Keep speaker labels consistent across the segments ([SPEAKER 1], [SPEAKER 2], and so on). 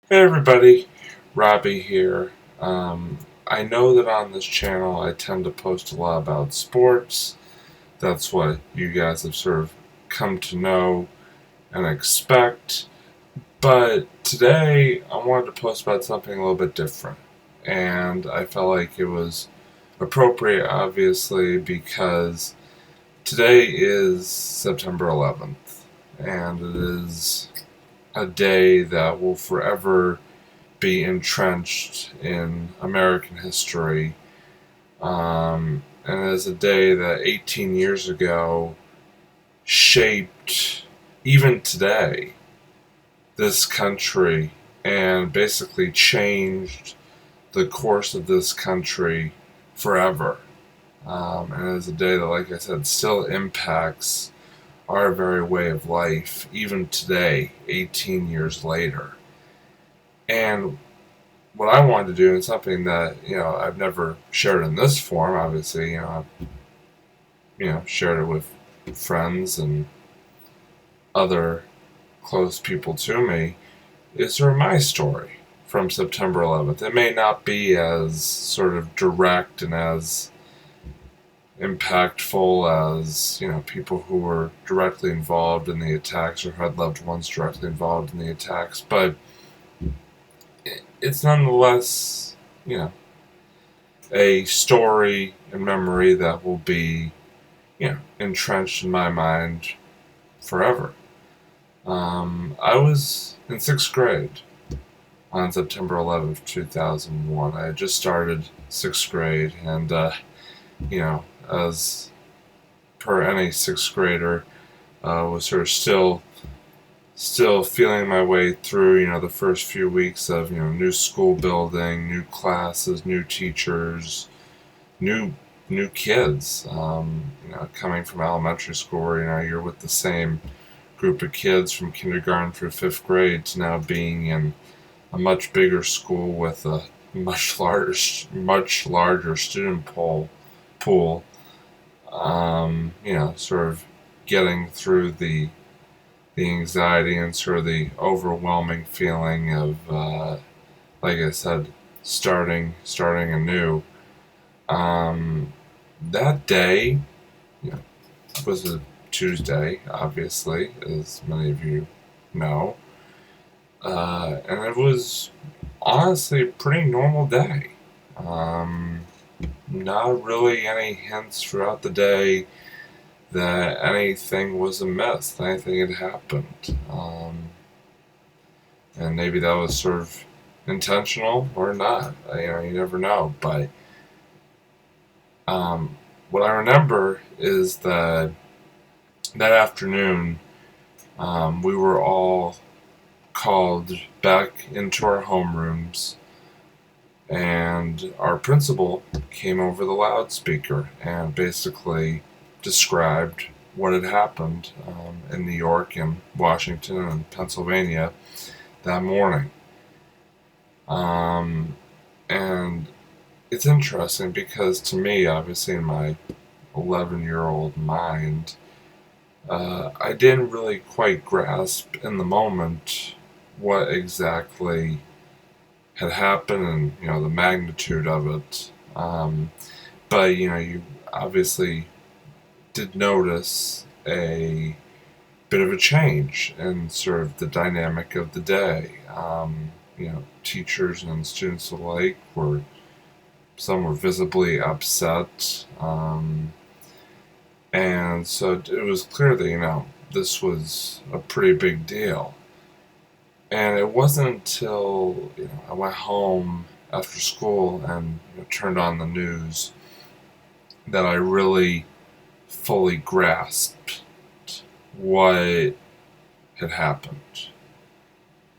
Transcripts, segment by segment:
[SPEAKER 1] Hey everybody, Robbie here. I know that on this channel I tend to post a lot about sports. That's what you guys have sort of come to know and expect. But today I wanted to post about something a little bit different. And I felt like it was appropriate, obviously, because today is September 11th. And it is a day that will forever be entrenched in American history. And it is a day that 18 years ago shaped, even today, this country and basically changed the course of this country forever. And it is a day that, like I said, still impacts our very way of life, even today, 18 years later. And what I wanted to do, and something that I've never shared in this form. Obviously, I've shared it with friends and other close people to me. Is sort of my story from September 11th. It may not be as sort of direct and as impactful as people who were directly involved in the attacks or had loved ones directly involved in the attacks, but it's nonetheless a story and memory that will be, entrenched in my mind forever. I was in sixth grade on September 11th, 2001. I had just started sixth grade, and, as per any sixth grader, was sort of still feeling my way through, the first few weeks of, new school building, new classes, new teachers, new new kids. Coming from elementary school, where you're with the same group of kids from kindergarten through fifth grade, to now being in a much bigger school with a much larger student pool. Sort of getting through the anxiety and sort of the overwhelming feeling of, like I said, starting anew. Um, that day, you know, was a Tuesday, obviously, as many of you know, and it was honestly a pretty normal day. Um, Not really any hints throughout the day that anything was amiss, that anything had happened. And maybe that was sort of intentional or not. You never know. But what I remember is that that afternoon, we were all called back into our homerooms, and our principal came over the loudspeaker and basically described what had happened in New York and Washington and Pennsylvania that morning. Um, and it's interesting because, to me, obviously, in my 11-year-old mind, I didn't really quite grasp in the moment what exactly had happened and the magnitude of it. But you obviously did notice a bit of a change in sort of the dynamic of the day. Teachers and students alike were some were visibly upset, and so it was clear that this was a pretty big deal. And it wasn't until I went home after school and turned on the news that I really fully grasped what had happened.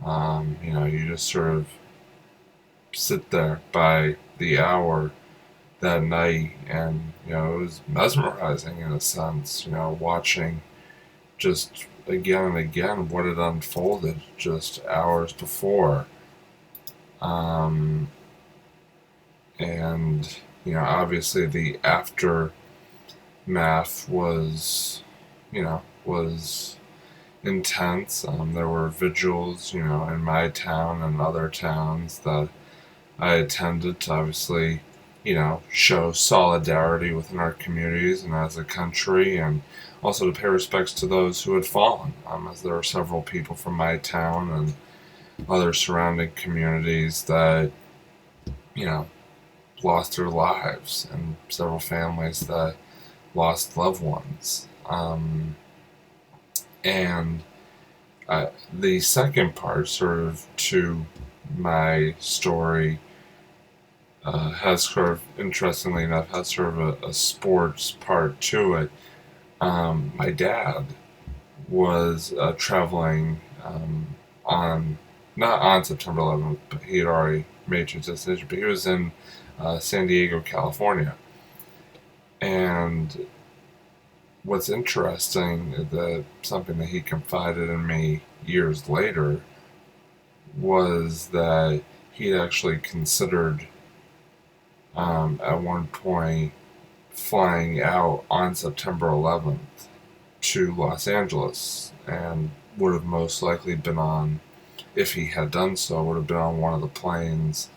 [SPEAKER 1] You just sort of sit there by the hour that night, and it was mesmerizing in a sense. Watching just again and again what had unfolded just hours before. Um, and obviously the aftermath was intense. There were vigils, in my town and other towns that I attended to obviously, show solidarity within our communities and as a country, and also to pay respects to those who had fallen, as there were several people from my town and other surrounding communities that, you know, lost their lives, and several families that lost loved ones. And the second part, sort of, to my story, has sort of, interestingly enough, has sort of a sports part to it. My dad was traveling on, not on September 11th, but he had already made his decision, but he was in San Diego, California. And what's interesting, that something that he confided in me years later, was that he'd actually considered at one point flying out on September 11th to Los Angeles, and would have most likely been on, if he had done so, would have been on one of the planes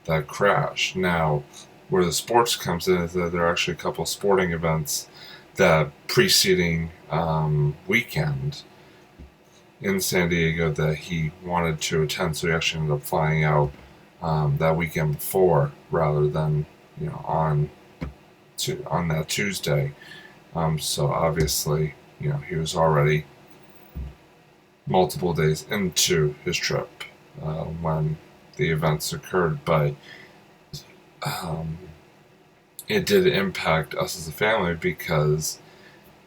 [SPEAKER 1] that crashed. Now, where the sports comes in is that there are actually a couple of sporting events that preceding weekend in San Diego that he wanted to attend, so he actually ended up flying out that weekend before, rather than on that Tuesday. So obviously, he was already multiple days into his trip when the events occurred, but it did impact us as a family because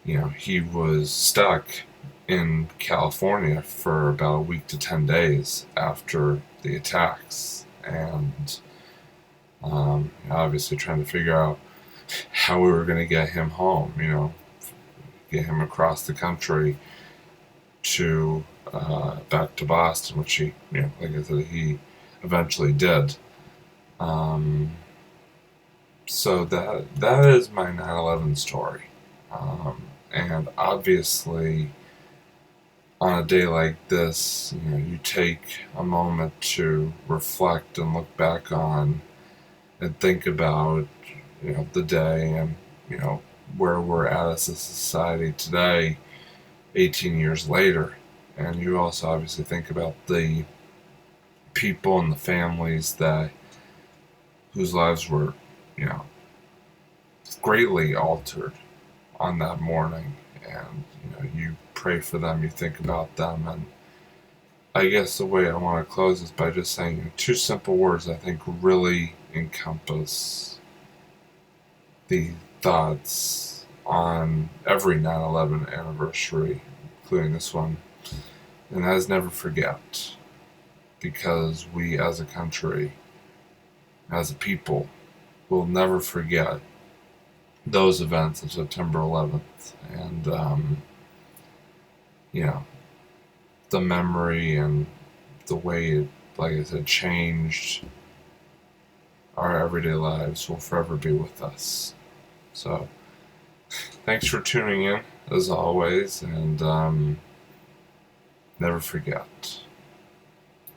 [SPEAKER 1] he was stuck in California for about a week to 10 days after the attacks, and obviously trying to figure out how we were going to get him home, get him across the country to back to Boston, which he, like I said, he eventually did. So that is my 9/11 story, and obviously, on a day like this, you take a moment to reflect and look back on and think about, the day, and, where we're at as a society today, 18 years later. And you also obviously think about the people and the families whose lives were, greatly altered on that morning. And, you pray for them, you think about them. And I guess the way I want to close is by just saying two simple words I think really encompass the thoughts on every 9/11 anniversary, including this one, and that is never forget. Because we as a country, as a people, will never forget those events of September 11th. And, the memory and the way it, like I said, changed our everyday lives will forever be with us. So, thanks for tuning in, as always, and never forget.